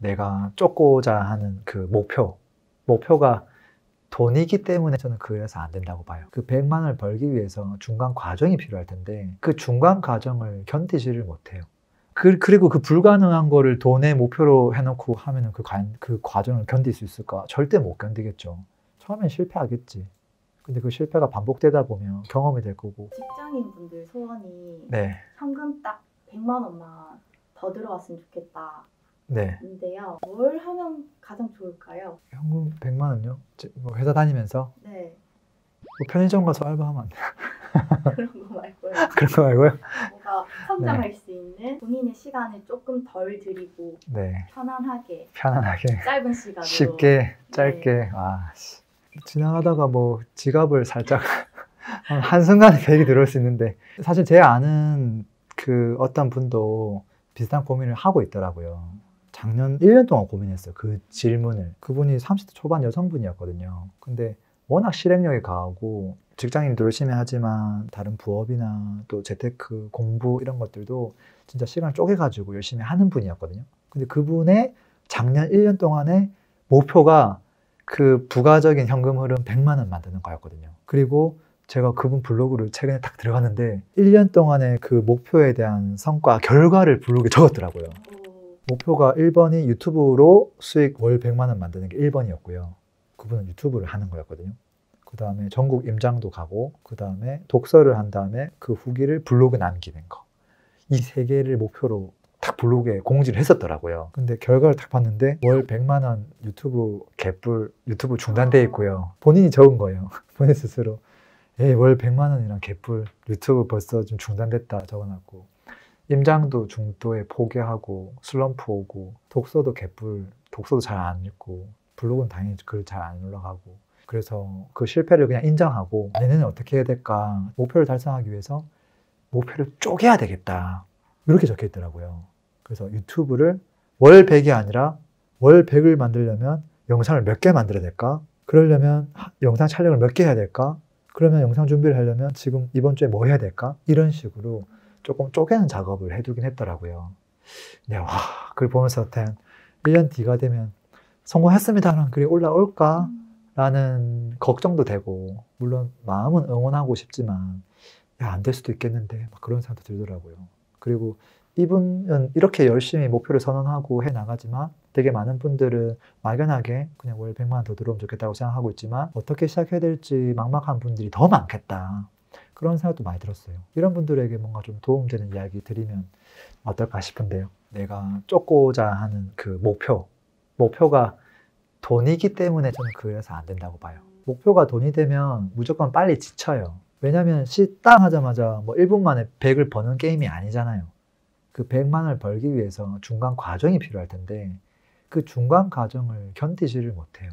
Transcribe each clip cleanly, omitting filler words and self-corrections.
내가 쫓고자 하는 그 목표가 돈이기 때문에 저는 그래서 안 된다고 봐요. 그 100만 원을 벌기 위해서 중간 과정이 필요할 텐데 그 중간 과정을 견디지를 못해요. 그리고 그 불가능한 거를 돈의 목표로 해놓고 하면은 그 과정을 견딜 수 있을까? 절대 못 견디겠죠. 처음엔 실패하겠지. 근데 그 실패가 반복되다 보면 경험이 될 거고. 직장인분들 소원이 네. 현금 딱 100만 원만 더 들어왔으면 좋겠다. 네. 인데요. 뭘 하면 가장 좋을까요? 현금 100만 원요? 뭐 회사 다니면서? 네. 뭐 편의점 가서 알바하면 안 돼요? 그런 거 말고요. 그런 거 말고요? 뭔가 성장할 수 있는 본인의 시간을 조금 덜 들이고 네. 편안하게 짧은 시간으로 쉽게 짧게 지나가다가 뭐 지갑을 살짝 한순간에 100이 들어올 수 있는데 사실 제 아는 그 어떤 분도 비슷한 고민을 하고 있더라고요. 작년 1년 동안 고민했어요. 그 질문을. 그분이 30대 초반 여성분이었거든요. 근데 워낙 실행력이 강하고 직장인도 열심히 하지만 다른 부업이나 또 재테크, 공부 이런 것들도 진짜 시간을 쪼개가지고 열심히 하는 분이었거든요. 근데 그분의 작년 1년 동안의 목표가 그 부가적인 현금 흐름 100만 원 만드는 거였거든요. 그리고 제가 그분 블로그를 최근에 딱 들어갔는데 1년 동안의 그 목표에 대한 성과, 결과를 블로그에 적었더라고요. 목표가 1번이 유튜브로 수익 월 100만 원 만드는 게 1번이었고요. 그분은 유튜브를 하는 거였거든요. 그 다음에 전국 임장도 가고 그 다음에 독서를 한 다음에 그 후기를 블로그에 남기는 거. 이 세 개를 목표로 딱 블로그에 공지를 했었더라고요. 근데 결과를 딱 봤는데 월 100만 원 유튜브 개뿔, 유튜브 중단돼 있고요. 본인이 적은 거예요. 본인 스스로. 월 100만 원이랑 개뿔, 유튜브 벌써 좀 중단됐다 적어놨고 임장도 중도에 포기하고 슬럼프 오고 독서도 개뿔, 독서도 잘 안 읽고 블로그는 당연히 글 잘 안 올라가고 그래서 그 실패를 그냥 인정하고 내년에 어떻게 해야 될까 목표를 달성하기 위해서 목표를 쪼개야 되겠다 이렇게 적혀 있더라고요. 그래서 유튜브를 월 100이 아니라 월 100을 만들려면 영상을 몇 개 만들어야 될까? 그러려면 영상 촬영을 몇 개 해야 될까? 그러면 영상 준비를 하려면 지금 이번 주에 뭐 해야 될까? 이런 식으로 조금 쪼개는 작업을 해두긴 했더라고요. 네, 와, 그걸 보면서 1년 뒤가 되면 성공했습니다라는 글이 올라올까? 라는 걱정도 되고 물론 마음은 응원하고 싶지만 안 될 수도 있겠는데 막 그런 생각도 들더라고요. 그리고 이분은 이렇게 열심히 목표를 선언하고 해나가지만 되게 많은 분들은 막연하게 그냥 월 100만 원 더 들어오면 좋겠다고 생각하고 있지만 어떻게 시작해야 될지 막막한 분들이 더 많겠다. 그런 생각도 많이 들었어요. 이런 분들에게 뭔가 좀 도움되는 이야기 드리면 어떨까 싶은데요. 내가 쫓고자 하는 그 목표가 돈이기 때문에 저는 그래서 안 된다고 봐요. 목표가 돈이 되면 무조건 빨리 지쳐요. 왜냐면 땅 하자마자 뭐 1분 만에 100을 버는 게임이 아니잖아요. 그 100만 원을 벌기 위해서 중간 과정이 필요할 텐데 그 중간 과정을 견디지를 못해요.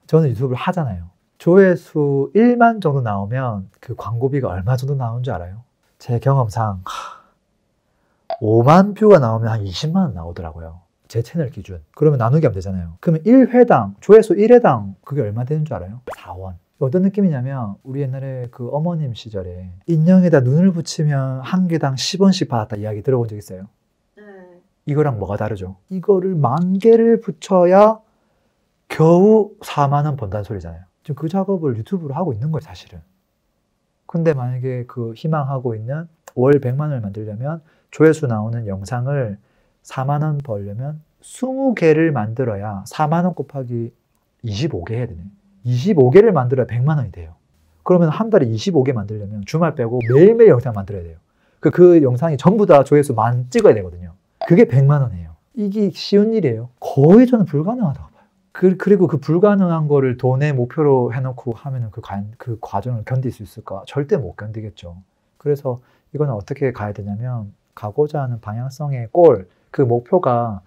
저는 유튜브를 하잖아요. 조회수 1만 정도 나오면 그 광고비가 얼마 정도 나오는 줄 알아요? 제 경험상 5만 뷰가 나오면 한 20만 원 나오더라고요. 제 채널 기준. 그러면 나누기 하면 되잖아요. 그러면 1회당, 조회수 1회당 그게 얼마 되는 줄 알아요? 4원. 어떤 느낌이냐면 우리 옛날에 그 어머님 시절에 인형에다 눈을 붙이면 한 개당 10원씩 받았다 이야기 들어본 적 있어요? 네. 이거랑 뭐가 다르죠? 이거를 10,000개를 붙여야 겨우 4만 원 번다는 소리잖아요. 지금 그 작업을 유튜브로 하고 있는 거예요, 사실은. 근데 만약에 그 희망하고 있는 월 100만 원을 만들려면 조회수 나오는 영상을 4만 원 벌려면 20개를 만들어야 4만 원 곱하기 25개 해야 되네. 25개를 만들어야 100만 원이 돼요. 그러면 한 달에 25개 만들려면 주말 빼고 매일매일 영상 만들어야 돼요. 그 영상이 전부 다 조회수 만 찍어야 되거든요. 그게 100만 원이에요. 이게 쉬운 일이에요? 거의 저는 불가능하다고 봐요. 그리고 그 불가능한 거를 돈의 목표로 해놓고 하면은 그 과정을 견딜 수 있을까? 절대 못 견디겠죠. 그래서 이거는 어떻게 가야 되냐면 가고자 하는 방향성의 그 목표가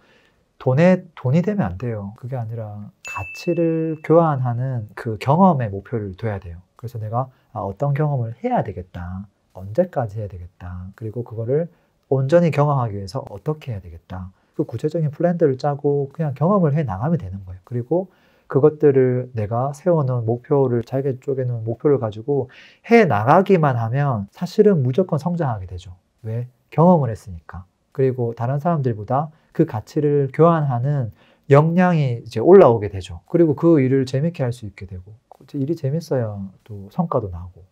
돈이 되면 안 돼요. 그게 아니라 가치를 교환하는 그 경험의 목표를 둬야 돼요. 그래서 내가 어떤 경험을 해야 되겠다. 언제까지 해야 되겠다. 그리고 그거를 온전히 경험하기 위해서 어떻게 해야 되겠다. 그 구체적인 플랜들을 짜고 그냥 경험을 해 나가면 되는 거예요. 그리고 그것들을 내가 세워놓은 목표를, 잘게 쪼개놓은 목표를 가지고 해 나가기만 하면 사실은 무조건 성장하게 되죠. 왜? 경험을 했으니까. 그리고 다른 사람들보다 그 가치를 교환하는 역량이 이제 올라오게 되죠. 그리고 그 일을 재밌게 할 수 있게 되고, 일이 재밌어야 또 성과도 나고.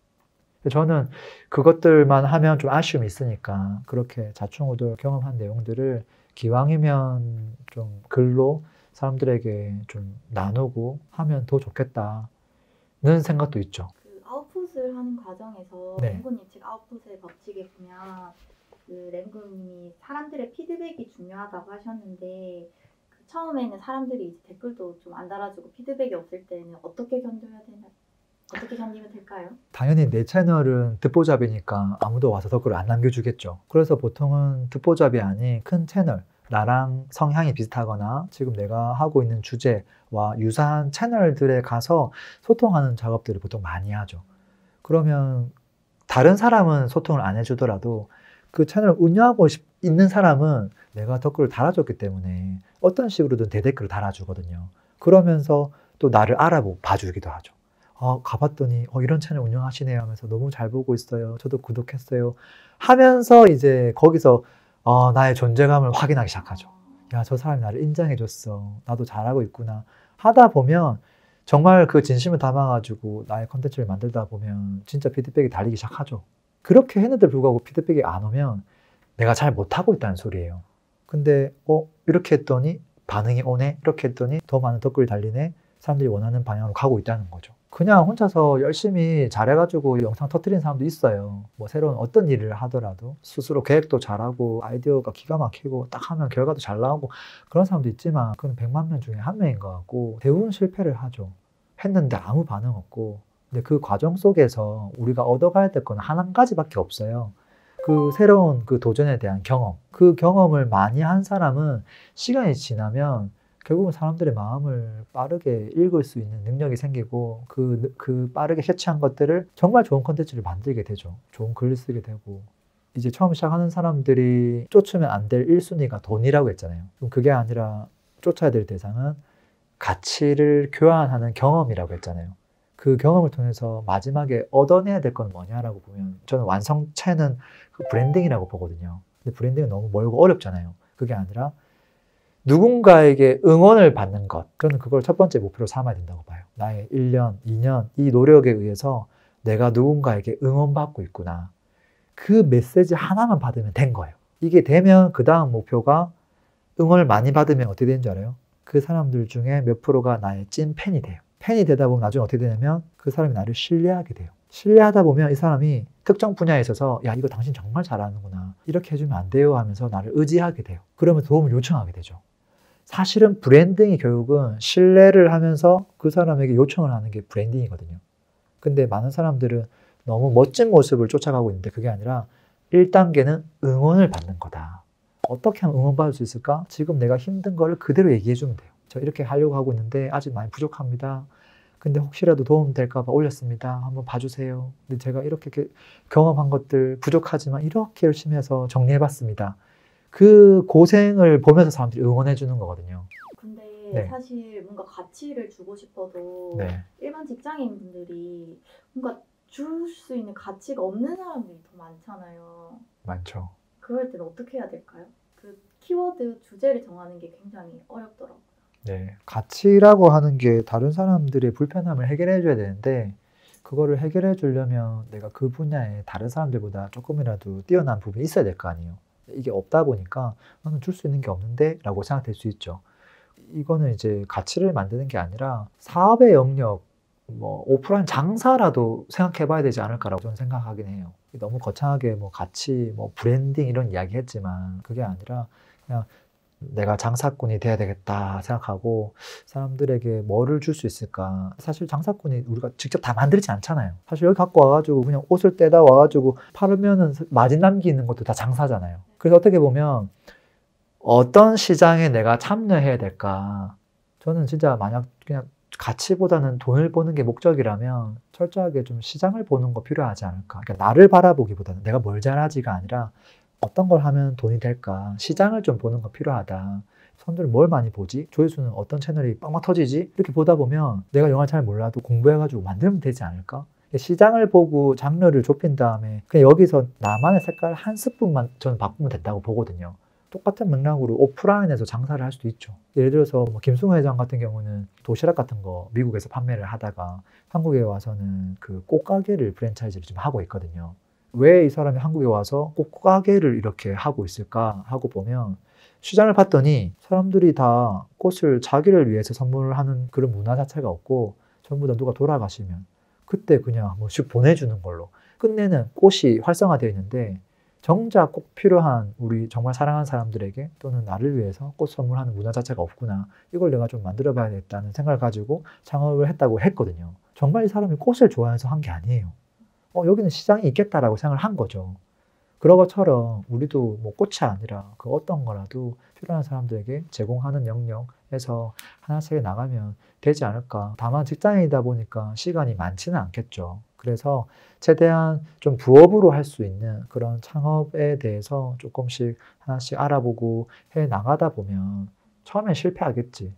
저는 그것들만 하면 좀 아쉬움이 있으니까 그렇게 자충우돌 경험한 내용들을 기왕이면 좀 글로 사람들에게 좀 나누고 하면 더 좋겠다는 생각도 있죠. 그 아웃풋을 하는 과정에서 네. 랭구님 책 아웃풋의 법칙에 보면 그 랭구님이 사람들의 피드백이 중요하다고 하셨는데 그 처음에는 사람들이 이제 댓글도 좀 안 달아주고 피드백이 없을 때는 어떻게 견뎌야 되나? 어떻게 견디면 될까요? 당연히 내 채널은 듣보잡이니까 아무도 와서 댓글을 안 남겨주겠죠. 그래서 보통은 듣보잡이 아닌 큰 채널, 나랑 성향이 비슷하거나 지금 내가 하고 있는 주제와 유사한 채널들에 가서 소통하는 작업들을 보통 많이 하죠. 그러면 다른 사람은 소통을 안 해주더라도 그 채널을 운영하고 있는 사람은 내가 댓글을 달아줬기 때문에 어떤 식으로든 대댓글을 달아주거든요. 그러면서 또 나를 알아보고 봐주기도 하죠. 가봤더니 이런 채널 운영하시네요 하면서 너무 잘 보고 있어요. 저도 구독했어요. 하면서 이제 거기서 나의 존재감을 확인하기 시작하죠. 야, 저 사람이 나를 인정해줬어. 나도 잘하고 있구나. 하다 보면 정말 그 진심을 담아가지고 나의 컨텐츠를 만들다 보면 진짜 피드백이 달리기 시작하죠. 그렇게 했는데 불구하고 피드백이 안 오면 내가 잘 못하고 있다는 소리예요. 근데 이렇게 했더니 반응이 오네. 이렇게 했더니 더 많은 댓글이 달리네. 사람들이 원하는 방향으로 가고 있다는 거죠. 그냥 혼자서 열심히 잘해가지고 영상 터뜨리는 사람도 있어요. 뭐 새로운 어떤 일을 하더라도 스스로 계획도 잘하고 아이디어가 기가 막히고 딱 하면 결과도 잘 나오고 그런 사람도 있지만 그건 100만 명 중에 한 명인 것 같고 대부분 실패를 하죠. 했는데 아무 반응 없고. 근데 그 과정 속에서 우리가 얻어가야 될 건 한 가지밖에 없어요. 그 새로운 그 도전에 대한 경험. 그 경험을 많이 한 사람은 시간이 지나면 결국은 사람들의 마음을 빠르게 읽을 수 있는 능력이 생기고 그 빠르게 캐치한 것들을 정말 좋은 콘텐츠를 만들게 되죠. 좋은 글을 쓰게 되고. 이제 처음 시작하는 사람들이 쫓으면 안 될 1순위가 돈이라고 했잖아요. 그럼 그게 아니라 쫓아야 될 대상은 가치를 교환하는 경험이라고 했잖아요. 그 경험을 통해서 마지막에 얻어내야 될 건 뭐냐라고 보면 저는 완성체는 그 브랜딩이라고 보거든요. 근데 브랜딩은 너무 멀고 어렵잖아요. 그게 아니라 누군가에게 응원을 받는 것. 저는 그걸 첫 번째 목표로 삼아야 된다고 봐요. 나의 1년, 2년 이 노력에 의해서 내가 누군가에게 응원받고 있구나. 그 메시지 하나만 받으면 된 거예요. 이게 되면 그 다음 목표가 응원을 많이 받으면 어떻게 되는 줄 알아요? 그 사람들 중에 몇 프로가 나의 찐 팬이 돼요. 팬이 되다 보면 나중에 어떻게 되냐면 그 사람이 나를 신뢰하게 돼요. 신뢰하다 보면 이 사람이 특정 분야에 있어서 야, 이거 당신 정말 잘하는구나. 이렇게 해주면 안 돼요 하면서 나를 의지하게 돼요. 그러면 도움을 요청하게 되죠. 사실은 브랜딩이 결국은 신뢰를 하면서 그 사람에게 요청을 하는 게 브랜딩이거든요. 근데 많은 사람들은 너무 멋진 모습을 쫓아가고 있는데 그게 아니라 1단계는 응원을 받는 거다. 어떻게 하면 응원받을 수 있을까? 지금 내가 힘든 거를 그대로 얘기해 주면 돼요. 저 이렇게 하려고 하고 있는데 아직 많이 부족합니다. 근데 혹시라도 도움 될까 봐 올렸습니다. 한번 봐주세요. 근데 제가 이렇게 경험한 것들 부족하지만 이렇게 열심히 해서 정리해봤습니다. 그 고생을 보면서 사람들이 응원해 주는 거거든요. 근데 네. 사실 뭔가 가치를 주고 싶어도 네. 일반 직장인분들이 뭔가 줄 수 있는 가치가 없는 사람들이 더 많잖아요. 많죠. 그럴 때는 어떻게 해야 될까요? 그 키워드 주제를 정하는 게 굉장히 어렵더라고요. 네. 가치라고 하는 게 다른 사람들의 불편함을 해결해 줘야 되는데 그거를 해결해 주려면 내가 그 분야에 다른 사람들보다 조금이라도 뛰어난 부분이 있어야 될 거 아니에요. 이게 없다 보니까 나는 줄 수 있는 게 없는데 라고 생각될 수 있죠. 이거는 이제 가치를 만드는 게 아니라 사업의 영역, 뭐 오프라인 장사라도 생각해 봐야 되지 않을까라고 저는 생각하긴 해요. 너무 거창하게 뭐 가치, 뭐 브랜딩 이런 이야기 했지만 그게 아니라 그냥 내가 장사꾼이 돼야 되겠다 생각하고 사람들에게 뭐를 줄 수 있을까. 사실 장사꾼이 우리가 직접 다 만들지 않잖아요. 사실 여기 갖고 와가지고 그냥 옷을 떼다 와가지고 팔으면은 마진 남기는 것도 다 장사잖아요. 그래서 어떻게 보면 어떤 시장에 내가 참여해야 될까. 저는 진짜 만약 그냥 가치보다는 돈을 버는 게 목적이라면 철저하게 좀 시장을 보는 거 필요하지 않을까. 그러니까 나를 바라보기보다는 내가 뭘 잘하지가 아니라 어떤 걸 하면 돈이 될까? 시장을 좀 보는 거 필요하다. 사람들은 뭘 많이 보지? 조회수는 어떤 채널이 빵빵 터지지? 이렇게 보다 보면 내가 영화를 잘 몰라도 공부해가지고 만들면 되지 않을까? 시장을 보고 장르를 좁힌 다음에 그냥 여기서 나만의 색깔 한 스푼만 저는 바꾸면 된다고 보거든요. 똑같은 맥락으로 오프라인에서 장사를 할 수도 있죠. 예를 들어서 뭐 김승호 회장 같은 경우는 도시락 같은 거 미국에서 판매를 하다가 한국에 와서는 그 꽃가게를 프랜차이즈를 지금 하고 있거든요. 왜 이 사람이 한국에 와서 꽃가게를 이렇게 하고 있을까 하고 보면 시장을 봤더니 사람들이 다 꽃을 자기를 위해서 선물하는 그런 문화 자체가 없고 전부 다 누가 돌아가시면 그때 그냥 뭐씩 보내주는 걸로 끝내는 꽃이 활성화되어 있는데 정작 꼭 필요한 우리 정말 사랑하는 사람들에게 또는 나를 위해서 꽃 선물하는 문화 자체가 없구나. 이걸 내가 좀 만들어 봐야겠다는 생각을 가지고 창업을 했다고 했거든요. 정말 이 사람이 꽃을 좋아해서 한 게 아니에요. 여기는 시장이 있겠다라고 생각을 한 거죠. 그런 것처럼 우리도 뭐 꽃이 아니라 그 어떤 거라도 필요한 사람들에게 제공하는 영역에서 하나씩 나가면 되지 않을까. 다만 직장인이다 보니까 시간이 많지는 않겠죠. 그래서 최대한 좀 부업으로 할 수 있는 그런 창업에 대해서 조금씩 하나씩 알아보고 해 나가다 보면 처음엔 실패하겠지.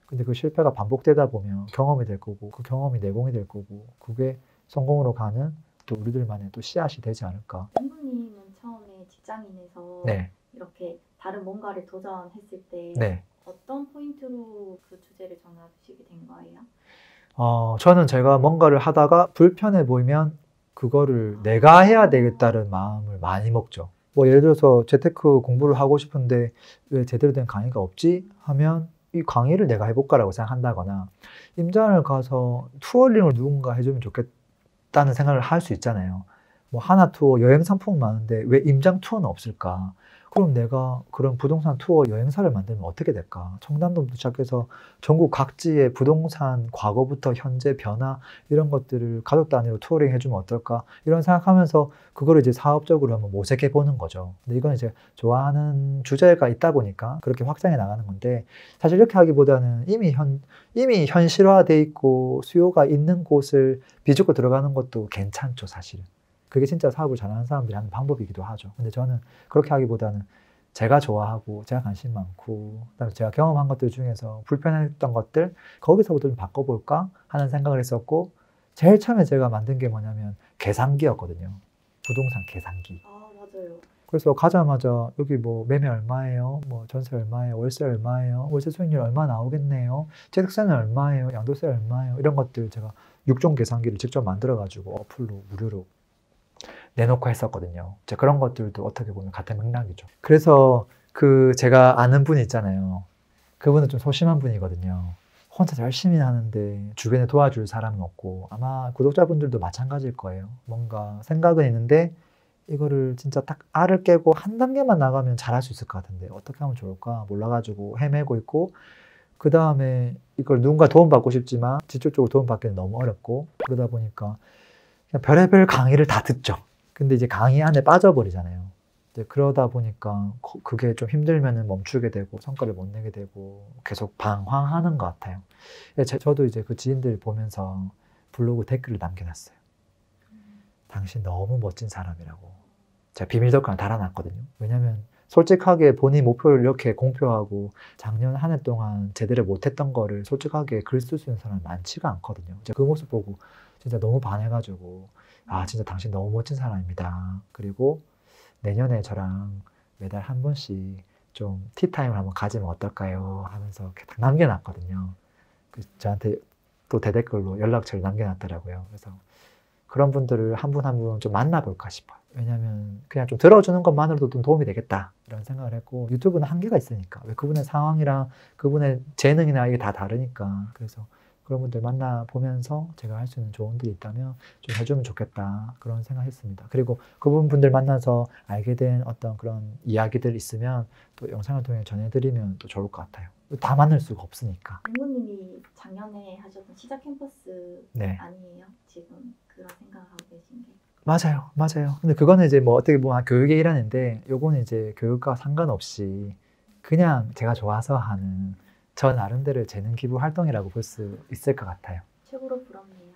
근데 그 실패가 반복되다 보면 경험이 될 거고 그 경험이 내공이 될 거고 그게 성공으로 가는 또 우리들만의 또 씨앗이 되지 않을까. 앵무님은 처음에 직장인에서 네. 이렇게 다른 뭔가를 도전했을 때 네. 어떤 포인트로 그 주제를 정하시게 된 거예요? 저는 제가 뭔가를 하다가 불편해 보이면 그거를 내가 해야 되겠다는 마음을 많이 먹죠. 뭐 예를 들어서 재테크 공부를 하고 싶은데 왜 제대로 된 강의가 없지? 하면 이 강의를 내가 해볼까라고 생각한다거나 임장을 가서 투어링을 누군가 해주면 좋겠다는 생각을 할 수 있잖아요. 뭐 하나 투어 여행 상품은 많은데 왜 임장 투어는 없을까? 그럼 내가 그런 부동산 투어 여행사를 만들면 어떻게 될까? 청담동부터 시작해서 전국 각지의 부동산 과거부터 현재 변화 이런 것들을 가족 단위로 투어링 해주면 어떨까? 이런 생각하면서 그거를 이제 사업적으로 한번 모색해 보는 거죠. 근데 이건 이제 좋아하는 주제가 있다 보니까 그렇게 확장해 나가는 건데 사실 이렇게 하기보다는 이미 현실화돼 있고 수요가 있는 곳을 비집고 들어가는 것도 괜찮죠, 사실은. 그게 진짜 사업을 잘하는 사람들이 하는 방법이기도 하죠. 근데 저는 그렇게 하기보다는 제가 좋아하고 제가 관심 많고 그다음에 제가 경험한 것들 중에서 불편했던 것들 거기서부터 좀 바꿔볼까 하는 생각을 했었고 제일 처음에 제가 만든 게 뭐냐면 계산기였거든요. 부동산 계산기. 아, 맞아요. 그래서 가자마자 여기 뭐 매매 얼마예요? 뭐 전세 얼마예요? 월세 얼마예요? 월세 수익률 얼마 나오겠네요? 취득세는 얼마예요? 양도세 얼마예요? 이런 것들 제가 6종 계산기를 직접 만들어가지고 어플로 무료로 내놓고 했었거든요. 그런 것들도 어떻게 보면 같은 맥락이죠. 그래서 그 제가 아는 분이 있잖아요. 그분은 좀 소심한 분이거든요. 혼자 열심히 하는데 주변에 도와줄 사람은 없고 아마 구독자분들도 마찬가지일 거예요. 뭔가 생각은 있는데 이거를 진짜 딱 알을 깨고 한 단계만 나가면 잘할 수 있을 것 같은데 어떻게 하면 좋을까 몰라가지고 헤매고 있고 그 다음에 이걸 누군가 도움받고 싶지만 직접적으로 도움받기는 너무 어렵고 그러다 보니까 그냥 별의별 강의를 다 듣죠. 근데 이제 강의 안에 빠져버리잖아요. 이제 그러다 보니까 그게 좀 힘들면은 멈추게 되고 성과를 못 내게 되고 계속 방황하는 것 같아요. 저도 이제 그 지인들 보면서 블로그 댓글을 남겨놨어요. 당신 너무 멋진 사람이라고. 제가 비밀 댓글 달아놨거든요. 왜냐면 솔직하게 본인 목표를 이렇게 공표하고 작년 한 해 동안 제대로 못했던 거를 솔직하게 글 쓸 수 있는 사람은 많지가 않거든요. 제가 그 모습 보고 진짜 너무 반해가지고 아 진짜 당신 너무 멋진 사람입니다. 그리고 내년에 저랑 매달 한 번씩 좀 티타임을 한번 가지면 어떨까요? 하면서 이렇게 딱 남겨놨거든요. 저한테 또 대댓글로 연락처를 남겨놨더라고요. 그래서 그런 분들을 한 분 한 분 좀 만나볼까 싶어요. 왜냐면 그냥 좀 들어주는 것만으로도 좀 도움이 되겠다 이런 생각을 했고 유튜브는 한계가 있으니까 왜 그분의 상황이랑 그분의 재능이나 이게 다 다르니까 그래서 그런 분들 만나보면서 제가 할 수 있는 조언들이 있다면 좀 해주면 좋겠다 그런 생각했습니다. 그리고 그분들 만나서 알게 된 어떤 그런 이야기들 있으면 또 영상을 통해 전해드리면 또 좋을 것 같아요. 다 만날 수가 없으니까. 앵무님이 작년에 하셨던 시작 캠퍼스 네. 아니에요? 지금 그런 생각하고 계신 게? 맞아요. 근데 그거는 이제 뭐 어떻게 보면 교육의 일환인데 요거는 이제 교육과 상관없이 그냥 제가 좋아서 하는 저 나름대로의 재능 기부 활동이라고 볼 수 있을 것 같아요. 최고로 부럽네요.